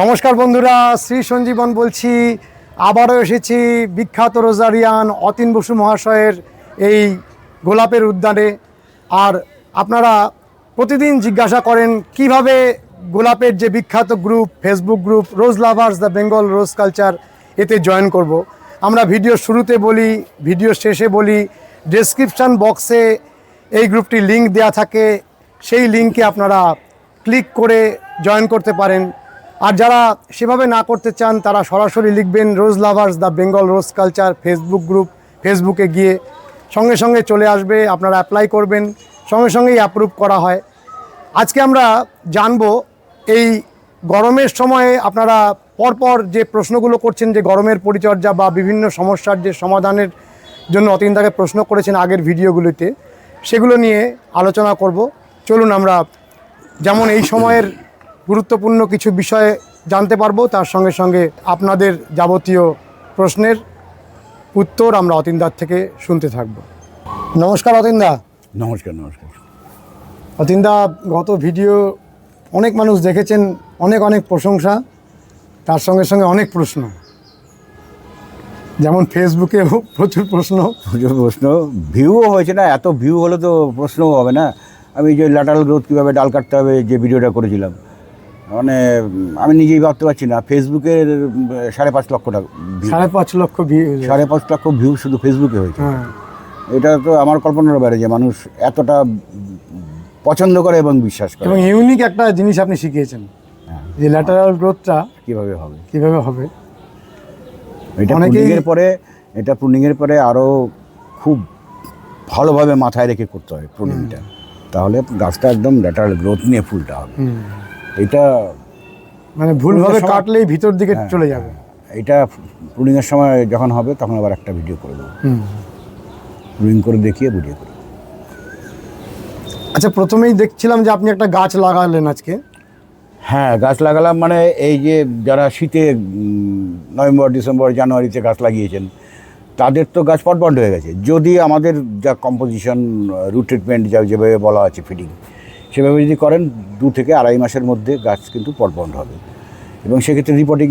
নমস্কার বন্ধুরা, শ্রী সঞ্জীবন বলছি। আবারও এসেছি বিখ্যাত রোজারিয়ান অতীন বসু মহাশয়ের এই গোলাপের উদ্যানে। আর আপনারা প্রতিদিন জিজ্ঞাসা করেন কিভাবে গোলাপের যে বিখ্যাত group, Facebook group rose lovers the Bengal rose culture, এতে জয়েন করব। আমরা ভিডিও শুরুতে বলি, ভিডিও শেষে বলি, ডেসক্রিপশান বক্সে এই গ্রুপটির লিঙ্ক দেওয়া থাকে, সেই লিঙ্কে আপনারা ক্লিক করে জয়েন করতে পারেন। আর যারা সেভাবে না করতে চান তারা সরাসরি লিখবেন rose lovers the Bengal rose culture Facebook group, ফেসবুকে গিয়ে সঙ্গে সঙ্গে চলে আসবে, আপনারা অ্যাপ্লাই করবেন, সঙ্গে সঙ্গেই অ্যাপ্রুভ করা হয়। আজকে আমরা জানবো এই গরমের সময়ে আপনারা পরপর যে প্রশ্নগুলো করছেন, যে গরমের পরিচর্যা বা বিভিন্ন সমস্যার যে সমাধানের জন্য অতীনদাকে প্রশ্ন করেছেন আগের ভিডিওগুলিতে, সেগুলো নিয়ে আলোচনা করব। চলুন আমরা যেমন এই সময়ের গুরুত্বপূর্ণ কিছু বিষয়ে জানতে পারবো, তার সঙ্গে সঙ্গে আপনাদের যাবতীয় প্রশ্নের উত্তর আমরা অতীনদার থেকে শুনতে থাকব। নমস্কার অতীনদা। নমস্কার। নমস্কার অতীনদা, গত ভিডিও অনেক মানুষ দেখেছেন, অনেক অনেক প্রশংসা, তার সঙ্গে সঙ্গে অনেক প্রশ্ন, যেমন ফেসবুকেও প্রচুর প্রশ্ন। ভিউও হয়েছে না, এত ভিউ হলে তো প্রশ্নও হবে না। আমি যে ল্যাটারাল গ্রোথ কীভাবে ডাল কাটতে হবে যে ভিডিওটা করেছিলাম, মানে আমি নিজেই ভাবতে পারছি না। ফেসবুকের 5.5 লক্ষ টাকা, 5.5 লক্ষ ভিউ, 5.5 লক্ষ ভিউ শুধু ফেসবুকে হয়েছে। এটা তো আমার কল্পনার বাইরে যে মানুষ এতটা পছন্দ করে এবং বিশ্বাস করে। এবং ইউনিক একটা জিনিস আপনি শিখিয়েছেন, যে ল্যাটারাল গ্রোথটা কীভাবে হবে। এটা প্রুনিংয়ের পরে আরও খুব ভালোভাবে মাথায় রেখে করতে হয় প্রুনিংটা, তাহলে গাছটা একদম ল্যাটারাল গ্রোথ নিয়ে ফুলটা হবে। এটা মানে ভুলভাবে কাটলেই ভিতর দিকে চলে যাবে। এটা প্রুনিংয়ের সময় যখন হবে তখন আবার একটা ভিডিও করে দেবো, প্রুনিং করে দেখিয়ে ভিডিও করে। আচ্ছা, প্রথমেই দেখছিলাম যে আপনি একটা গাছ লাগালেন আজকে। হ্যাঁ, গাছ লাগালাম, মানে এই যে যারা শীতে নভেম্বর, ডিসেম্বর, জানুয়ারিতে গাছ লাগিয়েছেন তাদের তো গাছ পটবন্ড হয়ে গেছে। যদি আমাদের যা কম্পোজিশন, রুট ট্রিটমেন্ট যা যেভাবে বলা আছে, ফিডিং সেভাবে যদি করেন 2 থেকে 2.5 মাসের মধ্যে গাছ কিন্তু পটবন্ড হবে। এবং সেক্ষেত্রে রিপোর্টিং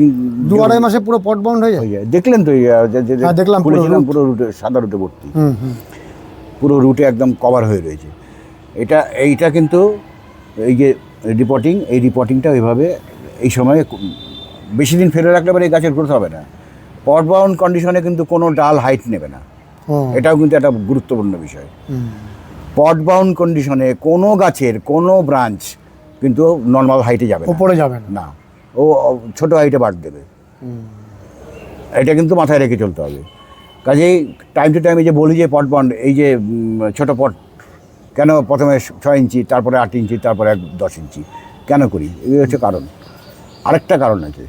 2-2.5 মাসে পুরো পটবন্ড হয়ে যায়। দেখলেন তো, দেখলাম পুরো রুটে, সাদা রুটে ভর্তি, পুরো রুটে একদম কভার হয়ে রয়েছে। এইটা কিন্তু এই যে রিপোর্টিংটা ওইভাবে এই সময়ে বেশি দিন ফেলে রাখলে পরে এই গাছের গ্রোথ হবে না। পট বাউন্ড কন্ডিশনে কিন্তু কোনো ডাল হাইট নেবে না, এটাও কিন্তু একটা গুরুত্বপূর্ণ বিষয়। পট বাউন্ড কন্ডিশনে কোনো গাছের কোনো ব্রাঞ্চ কিন্তু নর্মাল হাইটে যাবে, উপরে যাবে না, ও ছোট হাইটে বাড় দেবে। এটা কিন্তু মাথায় রেখে চলতে হবে। কাজেই টাইম টু টাইম এই যে বলি যে পট বাউন্ড, এই যে ছোট পট কেন প্রথমে 6 ইঞ্চি, তারপরে 8 ইঞ্চি, তারপরে 10 ইঞ্চি কেন করি, এই হচ্ছে কারণ। আরেকটা কারণ আছে,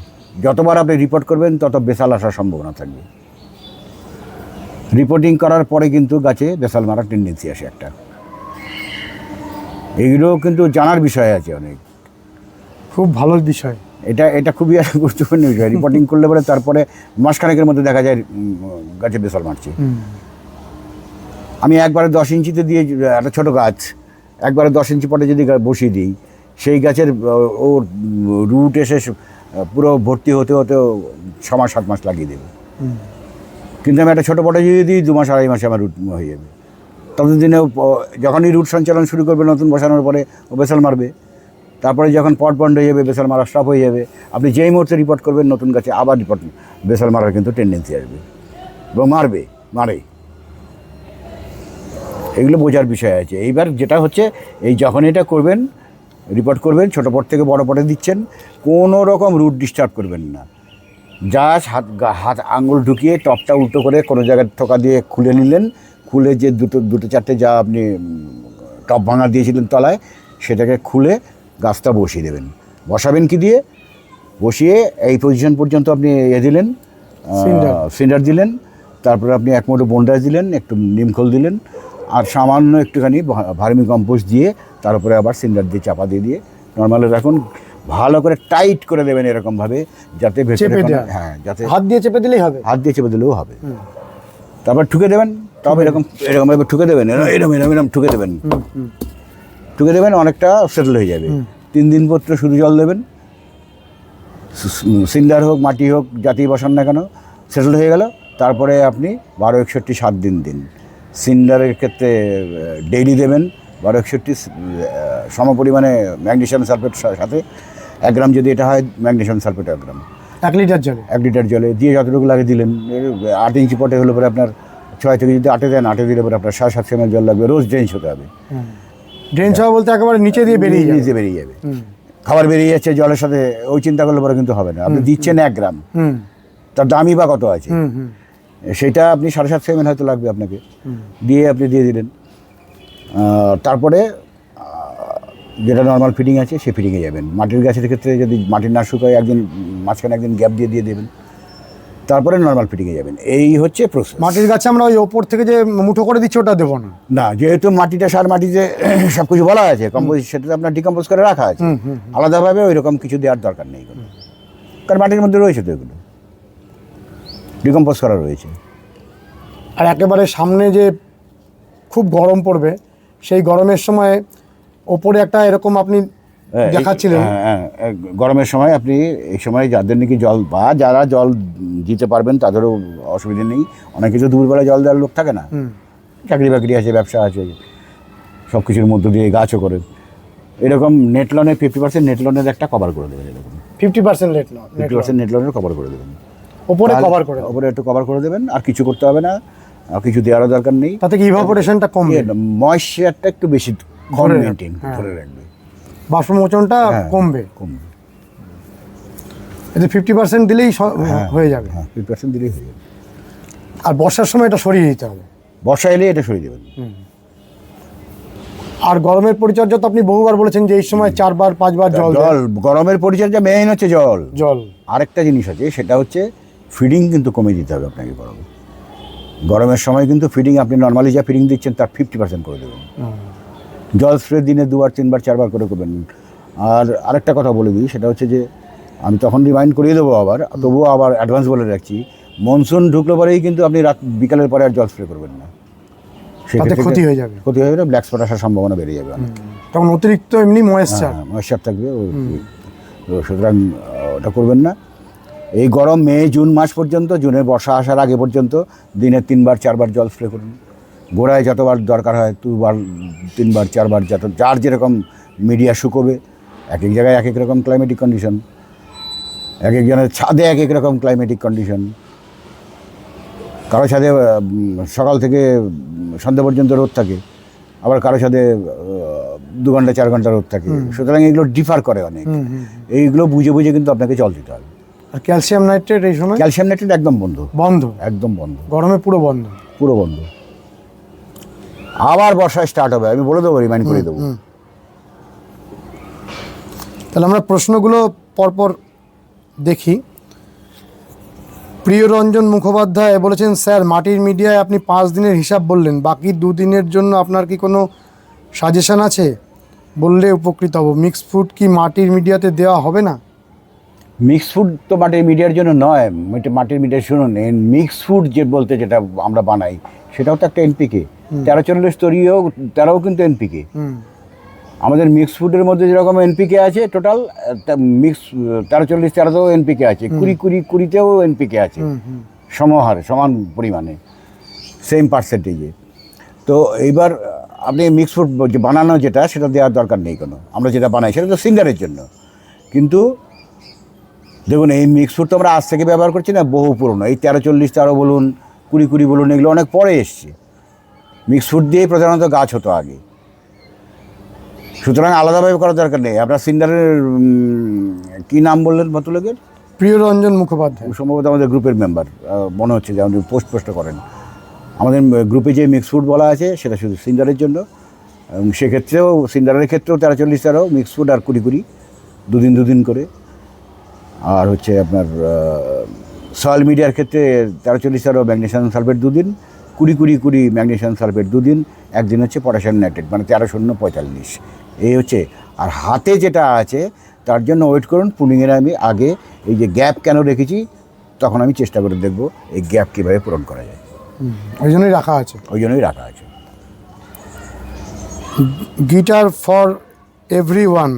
যতবার আপনি রিপোর্ট করবেন তত বেসাল আসার সম্ভাবনা থাকবে। রিপোর্টিং করার পরে কিন্তু গাছে বেসাল মারার টেন্ডেন্সি আসে একটা। এগুলো কিন্তু জানার বিষয় আছে অনেক, খুব ভালো বিষয়। এটা খুবই একটা গুরুত্বপূর্ণ বিষয়। রিপোর্টিং করলে পরে তারপরে মাসখানেকের মধ্যে দেখা যায় গাছে বেসাল মারছে। আমি একবারে 10 ইঞ্চিতে দিয়ে একটা ছোটো গাছ একবারে 10 ইঞ্চি পটে যদি বসিয়ে দিই, সেই গাছের ওর রুট এসে পুরো ভর্তি হতে 6-7 মাস লাগিয়ে দেবে। কিন্তু আমি একটা ছোটো পটে যদি দিই 2 মাস 2.5 মাসে আমার রুট হয়ে যাবে। ততদিনে যখনই রুট সঞ্চালন শুরু করবে নতুন বসানোর পরে ও বেসাল মারবে। তারপরে যখন পট বন্ড হয়ে যাবে, বেসাল মারা স্টপ হয়ে যাবে, আপনি যেই মুহূর্তে রিপোর্ট করবেন নতুন গাছে আবার বেসাল মারার কিন্তু টেন্ডেন্সি আসবে এবং মারে। এগুলো বোঝার বিষয় আছে। এইবার যেটা হচ্ছে, এই যখন এটা করবেন, রিপোর্ট করবেন, ছোটো পট থেকে বড় পটে দিচ্ছেন, কোনো রকম রুট ডিস্টার্ব করবেন না। জাস্ট হাত আঙুল ঢুকিয়ে টপটা উল্টো করে কোনো জায়গায় ঠোকা দিয়ে খুলে নিলেন, খুলে যে দুটো চারটে যা আপনি টপ ভাঙা দিয়েছিলেন তলায়, সেটাকে খুলে গাছটা বসিয়ে দেবেন। বসাবেন কি দিয়ে? বসিয়ে এই পজিশন পর্যন্ত আপনি দিলেন, সিন্ডার দিলেন, তারপরে আপনি 1 মুঠো বন্ডাস দিলেন, একটু নিমখোল দিলেন, আর সামান্য একটুখানি ভার্মি কম্পোস্ট দিয়ে তার উপরে আবার সিন্ডার দিয়ে চাপা দিয়ে নর্মালে রাখুন। ভালো করে টাইট করে দেবেন এরকমভাবে, যাতে যাতে হাত দিয়ে চেপে দিলেই হবে, হাত দিয়ে চেপে দিলেও হবে। তারপর ঠুকে দেবেন, তবে এরকমভাবে ঠুকে দেবেন, এরকম ঠুকে দেবেন, অনেকটা সেটেল হয়ে যাবে। 3 দিন পর শুধু জল দেবেন, সিন্ডার হোক মাটি হোক যাতেই বসান না কেন সেটেল হয়ে গেল। তারপরে আপনি 1261 7 দিন দিন। সিন্ডারের ক্ষেত্রে ডেইলি দেবেন 1261 সমপরিমাণে ম্যাগনেসিয়াম সালফেট সাথে 1 গ্রাম, যদি এটা হয় ম্যাগনেসিয়াম সালফেট 1 গ্রাম 1 লিটার জলে। 1 লিটার জলে দিয়ে যতটুকু লাগে দিলেন। 8 ইঞ্চি পটে হলে পরে আপনার 6 থেকে যদি 8 দেন, 8 দিলে পরে আপনার 750 ml জল লাগবে। রোজ ড্রেঞ্চ হতে হবে। ড্রেঞ্চ হওয়া বলতে একেবারে নিচে দিয়ে বেরিয়ে যাবে। নিচে বেরিয়ে যাবে। খাবার বেরিয়ে যাচ্ছে জলের সাথে, ওই চিন্তা করলে পরে কিন্তু হবে না। আপনি দিচ্ছেন 1 গ্রাম, তার দামই বা কত আছে, সেটা আপনি 750 ml হয়তো লাগবে আপনাকে, দিয়ে আপনি দিয়ে দিলেন। তারপরে যেটা নর্মাল ফিডিং আছে সে ফিডিংয়ে যাবেন। মাটির গাছের ক্ষেত্রে যদি মাটির না শুকায় একদিন মাঝখানে একদিন গ্যাপ দিয়ে দেবেন, তারপরে নর্মাল ফিডিংয়ে যাবেন। এই হচ্ছে প্রসেস। মাটির গাছে আমরা ওই ওপর থেকে যে মুঠো করে দিচ্ছি ওটা দেবো না, না, যেহেতু মাটিটা সার মাটিতে সব কিছু বলা আছে কম্পোজিট, সেটা আপনার ডিকম্পোজ করে রাখা আছে। আলাদাভাবে ওই রকম কিছু দেওয়ার দরকার নেই, কারণ মাটির মধ্যে রয়েছে তো এগুলো ডিকম্পোজ করা রয়েছে। আর একেবারে সামনে যে খুব গরম পড়বে, সেই গরমের সময় ওপরে একটা এরকম আপনি দেখাচ্ছিলেন। গরমের সময় আপনি এই সময় যাদের নাকি জল বা যারা জল দিতে পারবেন তাদেরও অসুবিধা নেই। অনেক কিছু দুপুরবেলা জল দেওয়ার লোক থাকে না, চাকরি বাকরি আছে, ব্যবসা আছে, সব কিছুর মধ্য দিয়ে গাছও করে। এরকম নেট লনের 50% নেট লনের একটা কভার করে দেবেন। এরকম 50% নেট লন, 50% নেট লনের কভার করে দেবেন। ওপরে কভার করে, ওপরে একটু কভার করে দেবেন। আর কিছু করতে হবে না, আর কিছু দেওয়ারও দরকার নেই। তাতে কি ইভাপোরেশনটা কমবে, ময়েশ্চারটা একটু বেশি মেনটেন করে রাখবে, বাষ্পমোচনটা কমবে। এতে 50% দিলেই হয়ে যাবে। 50% দিলেই হয়ে যাবে। আর বর্ষার সময় এটা সরিয়ে দিতে হবে। বর্ষা এলে এটা সরিয়ে দেবেন। আর গরমের পরিচর্যা তো আপনি বহুবার বলেছেন যে এই সময় 4 বার 5 বার জল। গরমের পরিচর্যা মেইন হচ্ছে জল। জল আরেকটা জিনিস আছে, সেটা হচ্ছে ফিডিং কিন্তু কমে দিতে হবে আপনাকে। গরমের সময় কিন্তু ফিডিং আপনি নর্মালি যা ফিডিং দিচ্ছেন তার 50% করে দেবেন। জল স্প্রে দিনে 2 বার 3 বার 4 বার করে করবেন। আর আরেকটা কথা বলে দিই, সেটা হচ্ছে যে আমি তখন রিমাইন্ড করিয়ে দেবো আবার, তবুও আবার অ্যাডভান্স বলে রাখছি, মনসুন ঢুকলো পরেই কিন্তু আপনি বিকালের পরে আর জল স্প্রে করবেন না। সেক্ষেত্রে ক্ষতি হয়ে যাবে, ব্ল্যাক স্পট আসার সম্ভাবনা বেড়ে যাবে। তখন অতিরিক্ত এমনি ময়েশ্চার থাকবে, সুতরাং ওটা করবেন না। এই গরম মে জুন মাস পর্যন্ত, জুনের বর্ষা আসার আগে পর্যন্ত দিনে 3 বার 4 বার জল স্প্রে করুন। গোড়ায় যতবার দরকার হয় 2 বার 3 বার 4 বার, যার যেরকম মিডিয়া শুকোবে। এক এক জায়গায় এক এক রকম ক্লাইমেটিক কন্ডিশন, এক একজনের ছাদে এক এক রকম ক্লাইমেটিক কন্ডিশন। কারো ছাদে সকাল থেকে সন্ধ্যা পর্যন্ত রোদ থাকে, আবার কারো ছাদে 2 ঘন্টা 4 ঘন্টা রোদ থাকে। সুতরাং এগুলো ডিফার করে অনেক। এইগুলো বুঝে বুঝে কিন্তু আপনাকে জল দিতে হবে। আর ক্যালসিয়াম নাইট্রেট এই সময়? ক্যালসিয়াম নাইট্রেট একদম বন্ধ, একদম বন্ধ। গরমে পুরো বন্ধ। আবার বর্ষায় স্টার্ট হবে, আমি বলে দেবো, রিমাইন্ড করে দেবো। তাহলে আমরা প্রশ্নগুলো পরপর দেখি। প্রিয়রঞ্জন মুখোপাধ্যায় বলেছেন, স্যার মাটির মিডিয়ায় আপনি 5 দিনের হিসাব বললেন, বাকি 2 দিনের জন্য আপনার কি কোনো সাজেশন আছে? বললে উপকৃত হব। মিক্সড ফুড কি মাটির মিডিয়াতে দেওয়া হবে না? মিক্সড ফুড তো মাটির মিডিয়ার জন্য নয়। মাটির মিডিয়া শুনুন, মিক্সড ফুড যে বলতে যেটা আমরা বানাই সেটাও তো একটা এনপিকে। 1340 তৈরিও, তারাও কিন্তু এনপিকে। আমাদের মিক্সড ফুডের মধ্যে যেরকম এনপিকে আছে টোটাল, মিক্স 1340 13তেও এনপিকে আছে, 20-20-20তেও এনপিকে আছে, সমহারে সমান পরিমাণে, সেম পার্সেন্টেজে। তো এইবার আপনি মিক্সড ফুড যে বানানো যেটা, সেটা দেওয়ার দরকার নেই কোনো। আমরা যেটা বানাই সেটা তো সিঙ্গারের জন্য। কিন্তু দেখুন, এই মিক্সড ফুড তো আমরা আজ থেকে ব্যবহার করছি না, বহু পুরনো। এই 1340 13 বলুন, 20-20 বলুন, এগুলো অনেক পরে এসছে। মিক্সড ফুড দিয়েই প্রধানত গাছ হতো আগে। সুতরাং আলাদাভাবে করার দরকার নেই। আপনার সিন্ডারের কী নাম বললেন ভদ্রলোকের? প্রিয়রঞ্জন মুখোপাধ্যায়, সম্ভবত আমাদের গ্রুপের মেম্বার মনে হচ্ছে, যে আপনি পোস্ট করেন। আমাদের গ্রুপে যে মিক্সড ফুড বলা আছে সেটা শুধু সিন্ডারের জন্য, এবং সেক্ষেত্রেও সিন্ডারের ক্ষেত্রেও 1340 13 মিক্সড ফুড আর 20-20 2 দিন করে। আর হচ্ছে আপনার সয়েল মিডিয়ার ক্ষেত্রে 1340 13 ম্যাগনেসিয়াম সালফেট 2 দিন, 20-20-20 ম্যাগনেসিয়াম সালফেট 2 দিন, 1 দিন হচ্ছে পটাশিয়াম নাইট্রেট, মানে 13-0-45। এই হচ্ছে। আর হাতে যেটা আছে তার জন্য ওয়েট করুন। পুডিংয়ের আমি আগে এই যে গ্যাপ কেন রেখেছি, তখন আমি চেষ্টা করে দেখব এই গ্যাপ কীভাবে পূরণ করা যায়। ওই জন্যই রাখা আছে। গিটার ফর এভরিওয়ান,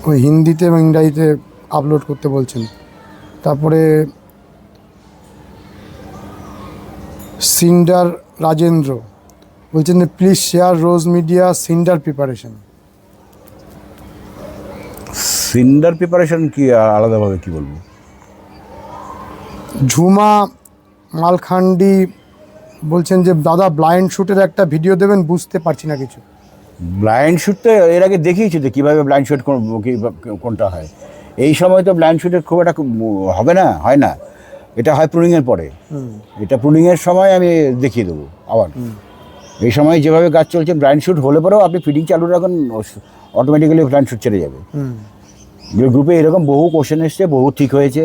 ওই হিন্দিতে এবং ইংরাজিতে আপলোড করতে বলছেন। তারপরে সিন্ডার রাজেন্দ্র বলছেন যে please share rose media cinder preparation. Cinder preparation কি আলাদাভাবে কি বলবো? ঝুমা মালখান্ডি বলছেন যে দাদা ব্লাইন্ড শ্যুটের একটা ভিডিও দেবেন, বুঝতে পারছি না কিছু। ব্লাইন্ড শ্যুট তো এর আগে দেখিয়েছি তো কীভাবে ব্লাইন্ড শ্যুট কোনটা হয়। এই সময় তো ব্লাইন্ড শ্যুটের খুব একটা হবে না, হয় না, এটা হয় প্রুনিংয়ের পরে। এটা প্রুনিংয়ের সময় আমি দেখিয়ে দেবো আবার। এই সময় যেভাবে গাছ চলছে ব্লাইন্ড শ্যুট হলে পরেও আপনি ফিডিং চালু রাখুন, অটোমেটিক্যালি ব্লাইন্ড শ্যুট ছেড়ে যাবে। গ্রুপে এরকম বহু কোশ্চেন এসছে, বহু ঠিক হয়েছে,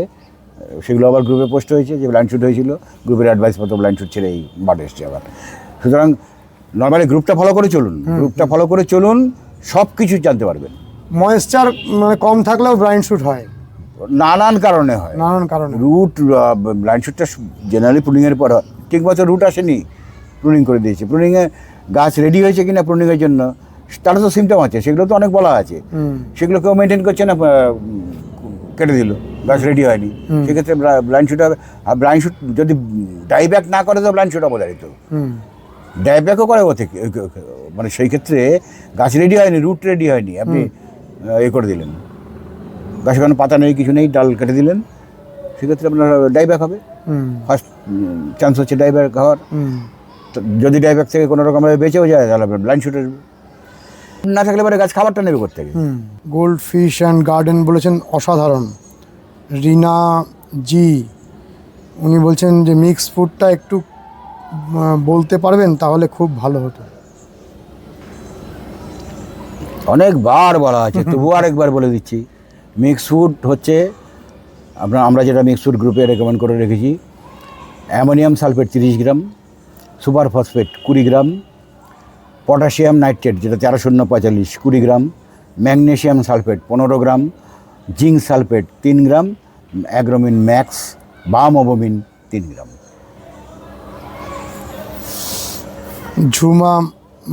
সেগুলো আবার গ্রুপে পোস্ট হয়েছে যে ব্লাইন্ড শ্যুট হয়েছিল, গ্রুপের অ্যাডভাইস মতো ব্লাইন্ড শ্যুট ছেড়ে এই বাট এসছে আবার। সুতরাং নর্মালি গ্রুপটা ফলো করে চলুন, গ্রুপটা ফলো করে চলুন, সব কিছু জানতে পারবেন। ময়েশ্চার মানে কম থাকলেও ব্লাইন্ড শ্যুট হয়, নানান কারণে হয়, নানান কারণে। রুট ব্লাইন্ড শ্যুটটা জেনারেলি প্রুনিংয়ের পর হয়। ঠিক মতো রুট আসেনি, প্রুনিং করে দিয়েছে, প্রুনিংয়ে গাছ রেডি হয়েছে কিনা প্রুনিংয়ের জন্য তার তো সিমটম আছে, সেগুলো তো অনেক বলা আছে, সেগুলো কেউ মেনটেন করছে না, কেটে দিল, গাছ রেডি হয়নি, সেক্ষেত্রে ব্লাইন্ড শ্যুট হবে। আর ব্লাইন্ড শ্যুট যদি ডাইব্যাক না করে তো ব্লাইন্ড শ্যুট অবধারিত, ডাইব্যাকও করে ও থেকে, মানে সেই ক্ষেত্রে গাছ রেডি হয়নি, রুট রেডি হয়নি, আপনি এ করে দিলেন, গাছে কোনো পাতা নেই, কিছু নেই, ডাল কেটে দিলেন, সেক্ষেত্রে আপনার ডাইব্যাক হবে। ফার্স্ট চান্স হচ্ছে ডাইব্যাক হওয়ার। যদি ডাইব্যাক থেকে কোনো রকমভাবে বেঁচেও যায় তাহলে আপনার ব্লাইন্ড শ্যুটের না থাকলে পরে গাছ খাবারটা নেবে করতে গেলে। গোল্ড ফিশ অ্যান্ড গার্ডেন বলেছেন অসাধারণ। রিনা জি উনি বলছেন যে মিক্স ফুডটা একটু বলতে পারবেন তাহলে খুব ভালো হতো। অনেকবার বলা আছে, তবুও আরেকবার বলে দিচ্ছি। মিক্স ফুড হচ্ছে আমরা যেটা মিক্স ফুড গ্রুপে রেকমেন্ড করে রেখেছি, অ্যামোনিয়াম সালফেট 30 গ্রাম, সুপার ফসফেট 20 গ্রাম, পটাশিয়াম নাইট্রেট যেটা 1345 20 গ্রাম, ম্যাগনেশিয়াম সালফেট 15 গ্রাম, জিঙ্ক সালফেট 3 গ্রাম, অ্যাগ্রোমিন ম্যাক্স বা মোবোমিন 3 গ্রাম। ঝুমা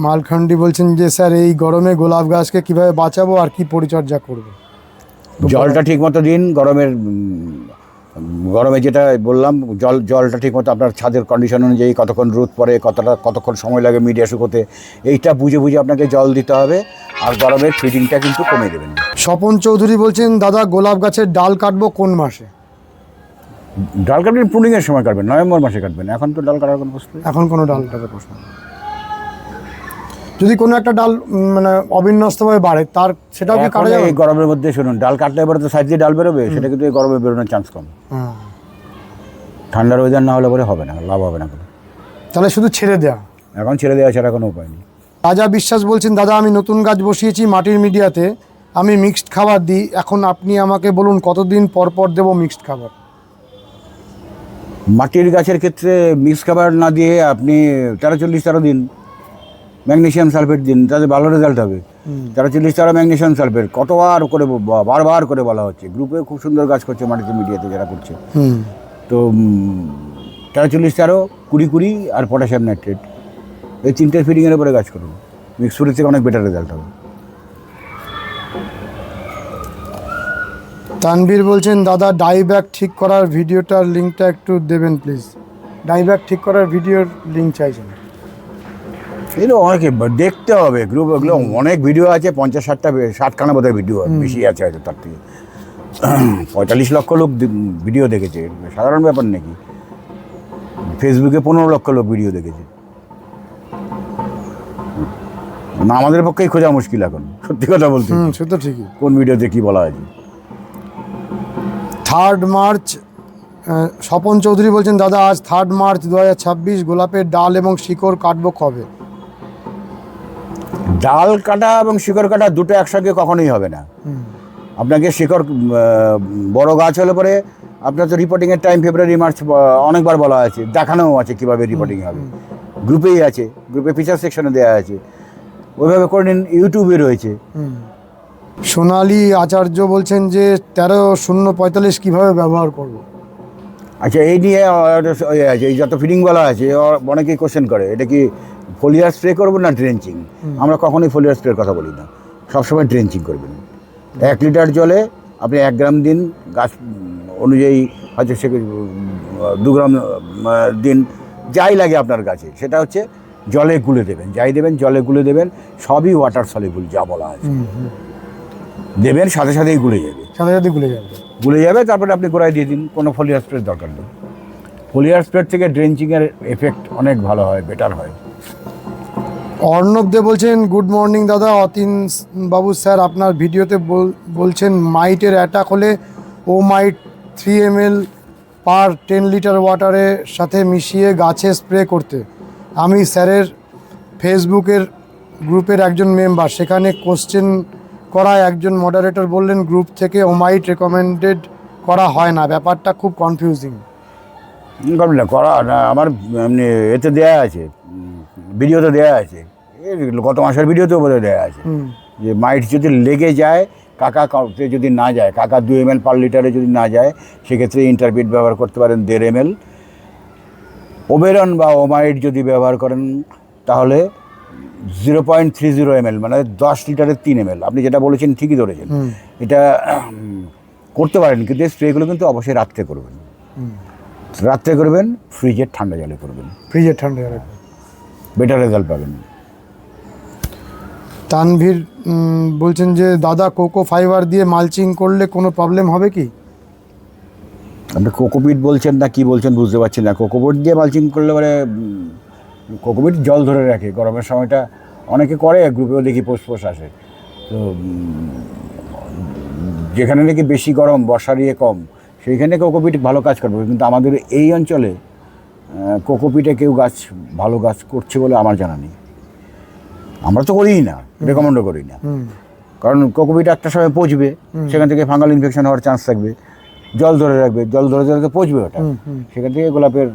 মালখান্ডি বলছেন যে স্যার এই গরমে গোলাপ গাছকে কিভাবে বাঁচাবো আর কি পরিচর্যা করব? জলটা ঠিক মতো দিন, গরমে যেটা বললাম, জলটা ঠিক মতো আপনার ছাদের কন্ডিশন অনুযায়ী কতক্ষণ রোদ পড়ে, কতক্ষণ সময় লাগে মিডিয়া শুকোতে, এইটা বুঝে আপনাকে জল দিতে হবে। আর গরমের ফিডিংটা কিন্তু কমে দেবেন। স্বপন চৌধুরী বলছেন দাদা গোলাপ গাছের ডাল কাটবো কোন মাসে? ডাল কাটবেন প্রুনিংয়ের সময় কাটবেন, নভেম্বর মাসে কাটবেন, এখন তো ডাল কাটার কোনো প্রশ্ন নেই। এখন কোনো ডাল কাটার প্রশ্ন নেই। যদি কোনো একটা ডাল মানে অবিন্যস্তভাবে বাড়ে তার সেটাও কি কাটা যাবে? এই গরমের মধ্যে শুনুন, ডাল কাটলে এবারে তো সাইড দিয়ে ডাল বেরোবে, সেটা কিন্তু এই গরমে বেরোনোর চান্স কম। ঠান্ডার ওয়েদার না হলে পরে হবে না, লাভ হবে না কোনো। তাহলে শুধু ছেড়ে দেওয়া, এখন ছেড়ে দেওয়া ছাড়া কোনো উপায় নেই। রাজা বিশ্বাস বলছেন দাদা আমি নতুন গাছ বসিয়েছি মাটির মিডিয়াতে, আমি মিক্সড খাবার দিই, এখন আপনি আমাকে বলুন কতদিন পর পর দেবো মিক্সড খাবার? মাটির গাছের ক্ষেত্রে মিক্স খাবার না দিয়ে আপনি 13 দিন ম্যাগনেশিয়াম সালফেট দিন, তাতে ভালো রেজাল্ট হবে। 13 ম্যাগনেশিয়াম সালফেট বারবার করে বলা হচ্ছে, গ্রুপে খুব সুন্দর গাছ করছে মাটিতে মিডিয়াতে যারা করছে। তো 13 20 আর পটাশিয়াম নাইট্রেট, এই 3টের ফিডিংয়ের উপরে গাছ করুন, মিক্স ফুডের থেকে অনেক বেটার রেজাল্ট হবে। তানভীর বলছেন দাদা ডাইব্যাক ঠিক করার ভিডিওটার লিঙ্কটা একটু দেবেন প্লিজ। ডাইব্যাক ঠিক করার ভিডিওর লিঙ্ক চাইছেন? এগুলো অনেকে দেখতে হবে, গ্রুপগুলো অনেক ভিডিও আছে, 50-60খানা বোধহয় ভিডিও বেশি আছে হয়তো, তার থেকে 45 লক্ষ লোক ভিডিও দেখেছে, সাধারণ ব্যাপার নাকি? ফেসবুকে 15 লক্ষ লোক ভিডিও দেখেছে, না আমাদের পক্ষেই খোঁজা মুশকিল এখন, সত্যি কথা বলতে। সে তো ঠিকই। কোন ভিডিওতে কী বলা হয়েছে? 3 মার্চ স্বপন চৌধুরী বলছেন দাদা আজ 3 মার্চ 2026, গোলাপের ডাল এবং শিকড় কাটবো কবে? ডাল কাটা এবং শিকড় কাটা দুটো একসঙ্গে কখনোই হবে না। আপনাকে শিকড় বড় গাছ হলে পরে আপনার তো রিপোর্টিংয়ের টাইম ফেব্রুয়ারি মার্চ অনেকবার বলা আছে, দেখানোও আছে কীভাবে রিপোর্টিং হবে, গ্রুপেই আছে, গ্রুপে ফিচার সেকশনে দেওয়া আছে, ওইভাবে করে নিন, ইউটিউবে রয়েছে। সোনালী আচার্য বলছেন যে 13-0-45 কীভাবে ব্যবহার করব? আচ্ছা, এই নিয়ে আছে, এই যত ফিডিং বলা আছে অনেকেই কোশ্চেন করে, এটা কি ফোলিয়ার স্প্রে করবো না ড্রেঞ্চিং? আমরা কখনোই ফোলিয়ার স্প্রের কথা বলি না, সবসময় ড্রেঞ্চিং করবেন। 1 লিটার জলে আপনি 1 গ্রাম দিন, গাছ অনুযায়ী হয়তো সে 2 গ্রাম দিন, যাই লাগে আপনার গাছে, সেটা হচ্ছে জলে গুলে দেবেন। যাই দেবেন জলে গুলে দেবেন, সবই ওয়াটার সলিবল যা বলা আছে। দেবেন সাথে সাথেই গুলে যাবে, সাথে সাথে গুলে যাবে। তারপরে আপনি গোড়ায় দিয়ে দিন, কোনো ফলিয়ার স্প্রের দরকার নেই। ফলিয়ার স্প্রে থেকে ড্রেঞ্চিংয়ের এফেক্ট অনেক ভালো হয়, বেটার হয়। অর্ণব দে বলছেন, গুড মর্নিং দাদা। অতীন বাবু স্যার, আপনার ভিডিওতে বলছেন মাইটের অ্যাটাক হলে ও মাইট 3 ml পার 10 লিটার ওয়াটারের সাথে মিশিয়ে গাছে স্প্রে করতে। আমি স্যারের ফেসবুকের গ্রুপের একজন মেম্বার, সেখানে কোশ্চেন করায় একজন মডারেটর বললেন গ্রুপ থেকে ওমাইট রেকমেন্ডেড করা হয় না। ব্যাপারটা খুব কনফিউজিং। করা না, আমার এমনি এতে দেওয়া আছে, ভিডিওতে দেওয়া আছে, গত মাসের ভিডিওতেও বোধহয় দেওয়া আছে যে মাইট যদি লেগে যায়, কাকাতে যদি না যায়, কাকা 2 ml পার লিটারে যদি না যায়, সেক্ষেত্রে ইন্টারপিট ব্যবহার করতে পারেন 1.5 ml। ওবেরন বা ওমাইট যদি ব্যবহার করেন তাহলে 0.30 ml, মানে 10 লিটারে 3 ml। আপনি যেটা বলেছেন ঠিকই ধরেছেন, এটা করতে পারেন, কিন্তু স্প্রেগুলো কিন্তু অবশ্যই রাত্রে করবেন। রাত্রে করবেন, ফ্রিজের ঠান্ডা জলে করবেন, বেটার রেজাল্ট পাবেন। তানভীর বলছেন যে দাদা, কোকো ফাইবার দিয়ে মালচিং করলে কোনো প্রবলেম হবে কি? আপনি কোকোপিট বলছেন না কি বলছেন বুঝতে পারছি না। কোকোপিট দিয়ে মালচিং করলে মানে কোকোপিট জল ধরে রাখে, গরমের সময়টা অনেকে করে, গ্রুপেও দেখি পোস্ট আসে। তো যেখানে নাকি বেশি গরম, বর্ষার ইয়ে কম, সেইখানে কোকোপিট ভালো কাজ করবে। কিন্তু আমাদের এই অঞ্চলে কোকোপিটে কেউ ভালো গাছ করছে বলে আমার জানা নেই। আমরা তো করিই না, রেকমেন্ডও করি না, কারণ কোকোপিট একটা সময় পচবে, সেখান থেকে ফাঙ্গাল ইনফেকশন হওয়ার চান্স থাকবে। জল ধরে রাখবে, জল ধরে ধরে পচবে ওটা, সেখান থেকে গোলাপের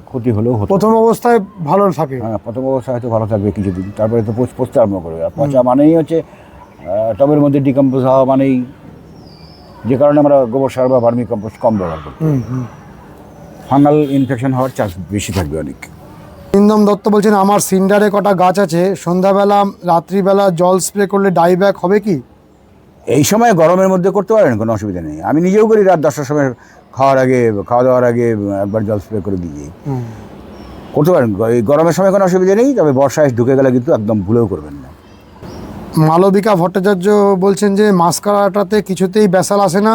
ক্ষতি হলেও হতো। প্রথম অবস্থায় ভালো থাকে, হ্যাঁ, প্রথম অবস্থায় হয়তো ভালো থাকবে কিছুদিন, তারপরে তো পচতে আরম্ভ করবে। আর পচা মানেই হচ্ছে টবের মধ্যে ডিকম্পোজ হওয়া, মানেই যে কারণে আমরা গোবর সার বা ভার্মি কম্পোস্ট কম ব্যবহার করি, ফাঙ্গাল ইনফেকশন হওয়ার চান্স বেশি থাকবে অনেক। ইন্দম দত্ত বলছেন, আমার সিন্ডারে কটা গাছ আছে, সন্ধ্যাবেলা রাত্রিবেলা জল স্প্রে করলে ডাইব্যাক হবে কি? এই সময় গরমের মধ্যে করতে পারেন, কোনো অসুবিধা নেই। আমি নিজেও করি, রাত 10টার সময় খাওয়া দাওয়ার আগে একবার জল স্প্রে করে দিয়ে করতে পারেন। এই গরমের সময় কোনো অসুবিধা নেই, তবে বর্ষায় ঢুকে গেলে কিন্তু একদম ভুলেও করবেন না। মালবিকা ভট্টাচার্য বলছেন যে মাস্কারাটাতে কিছুতেই ব্যাসাল আসে না।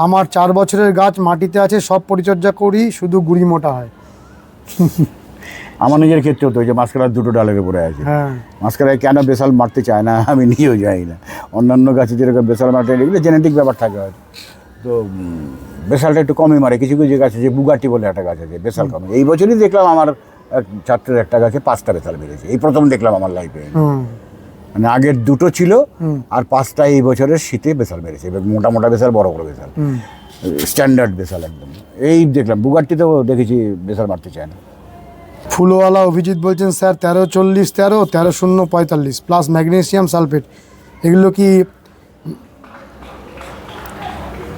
আমার 4 বছরের গাছ মাটিতে আছে, সব পরিচর্যা করি, শুধু গুড়ি মোটা হয়। আমার নিজের ক্ষেত্রেও তো, ওই যে মাস্কারার 2টো ডালের উপরে আছে। মাস্কারায় কেন বেসাল মারতে চায় না আমি নিজেও যাই না। অন্যান্য গাছে যেরকম বেসাল মারতে, এগুলো জেনেটিক ব্যাপার থাকে হয়তো, তো বেসালটা একটু কমই মারে। কিছু কিছু গাছ আছে, বুগাটি বলে একটা গাছ আছে, বেসাল কমে। এই বছরই দেখলাম আমার ছাত্রের একটা গাছে 5টা বেসাল মেরেছে, এই প্রথম দেখলাম আমার লাইফে। মানে আগের 2টো ছিল, আর 5টা এই বছরের শীতে বেসাল মেরেছে। মোটা মোটা বেসাল, বড় বড় বেসাল, স্ট্যান্ডার্ড বেসাল একদম। এই দেখলাম বুগাটিতেও দেখেছি বেসাল মারতে চায় না। ফুলওয়ালা অভিজিৎ বলছেন, স্যার 1340 13 প্লাস ম্যাগনেসিয়াম সালফেট, এগুলো কি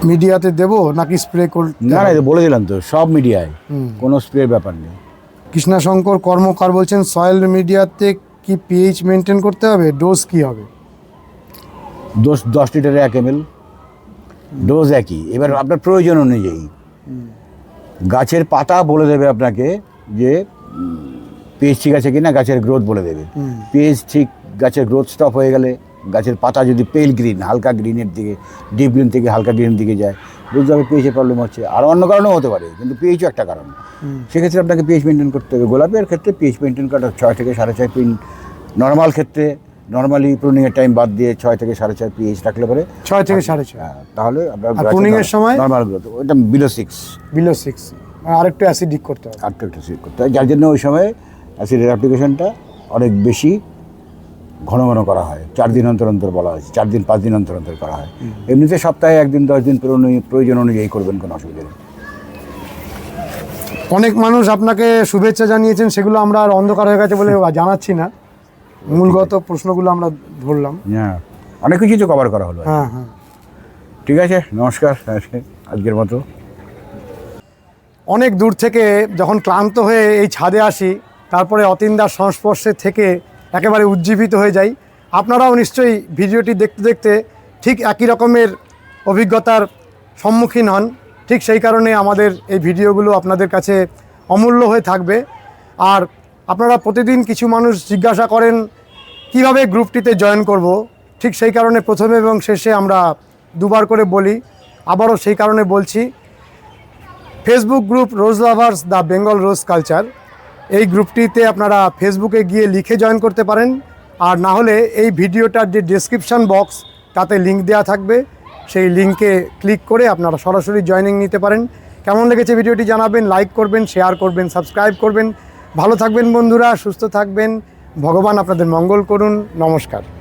মিডিয়াতে দেবো নাকি স্প্রে করতে? না না, বলে দিলাম তো, সব মিডিয়ায়, কোনো স্প্রের ব্যাপার নেই। কৃষ্ণাশঙ্কর কর্মকার বলছেন, সয়েল মিডিয়াতে কি পিএইচ মেনটেন করতে হবে? ডোজ কি হবে? ডোজ 10 লিটারে 1 ml, ডোজ একই। এবার আপনার প্রয়োজন অনুযায়ী গাছের পাতা বলে দেবে আপনাকে যে পিএইচ ঠিক আছে কিনা, গাছের গ্রোথ বলে দেবে। পিএইচ ঠিক, গাছের গ্রোথ স্টপ হয়ে গেলে, গাছের পাতা যদি পেল গ্রিন, হালকা গ্রিনের দিকে, ডিপ গ্রিন থেকে হালকা গ্রিনের দিকে যায়, বুঝতে হবে পিএইচের প্রবলেম হচ্ছে। আর অন্য কারণেও হতে পারে, কিন্তু পিএইচও একটা কারণ। সেক্ষেত্রে আপনাকে পিএইচ মেনটেন করতে হবে। গোলাপের ক্ষেত্রে পিএইচ মেনটেন করা 6 থেকে 6.5 পিন। নর্মাল ক্ষেত্রে, নর্মালি প্রুনিংয়ের টাইম বাদ দিয়ে 6 থেকে 6.5 পিএইচ রাখলে পরে 6 থেকে 6.5। তাহলে আপনার প্রুনিংয়ের সময় নর্মাল গ্রোথ, ওটা বিলো 6 আরেকটু অ্যাসিডিক করতে হবে, আরেকটু অ্যাসিড করতে হয়, যার জন্য ওই সময় অ্যাসিডের অ্যাপ্লিকেশনটা অনেক বেশি ঘন ঘন করা হয়। 4 দিন অন্তর অন্তর বলা হয়েছে, 4 দিন 5 দিন অন্তর অন্তর করা হয়। এমনিতে সপ্তাহে 1 দিন 10 দিন প্রয়োজন অনুযায়ী করবেন, কোনো অসুবিধা নেই। অনেক মানুষ আপনাকে শুভেচ্ছা জানিয়েছেন, সেগুলো আমরা আর অন্ধকার হয়ে গেছে বলে জানাচ্ছি না। মূলগত প্রশ্নগুলো আমরা ধরলাম। হ্যাঁ, অনেক কিছু তো কভার করা হলো। হ্যাঁ হ্যাঁ, ঠিক আছে, নমস্কার, আজকের মতো। অনেক দূর থেকে যখন ক্লান্ত হয়ে এই ছাদে আসি, তারপরে অতীন্দার সংস্পর্শে থেকে একেবারে উজ্জীবিত হয়ে যাই। আপনারাও নিশ্চয়ই ভিডিওটি দেখতে দেখতে ঠিক একই রকমের অভিজ্ঞতার সম্মুখীন হন। ঠিক সেই কারণে আমাদের এই ভিডিওগুলো আপনাদের কাছে অমূল্য হয়ে থাকবে। আর আপনারা প্রতিদিন কিছু মানুষ জিজ্ঞাসা করেন কিভাবে গ্রুপটিতে জয়েন করব। ঠিক সেই কারণে প্রথমে এবং শেষে আমরা দুবার করে বলি, আবারও সেই কারণে বলছি, Facebook group rose lovers the Bengal rose culture, এই গ্রুপটিতে আপনারা ফেসবুকে গিয়ে লিখে জয়েন করতে পারেন। আর না হলে এই ভিডিওটার যে ডেসক্রিপশান বক্স তাতে লিঙ্ক দেওয়া থাকবে, সেই লিঙ্কে ক্লিক করে আপনারা সরাসরি জয়েনিং নিতে পারেন। কেমন লেগেছে ভিডিওটি জানাবেন, লাইক করবেন, শেয়ার করবেন, সাবস্ক্রাইব করবেন। ভালো থাকবেন বন্ধুরা, সুস্থ থাকবেন, ভগবান আপনাদের মঙ্গল করুন। নমস্কার।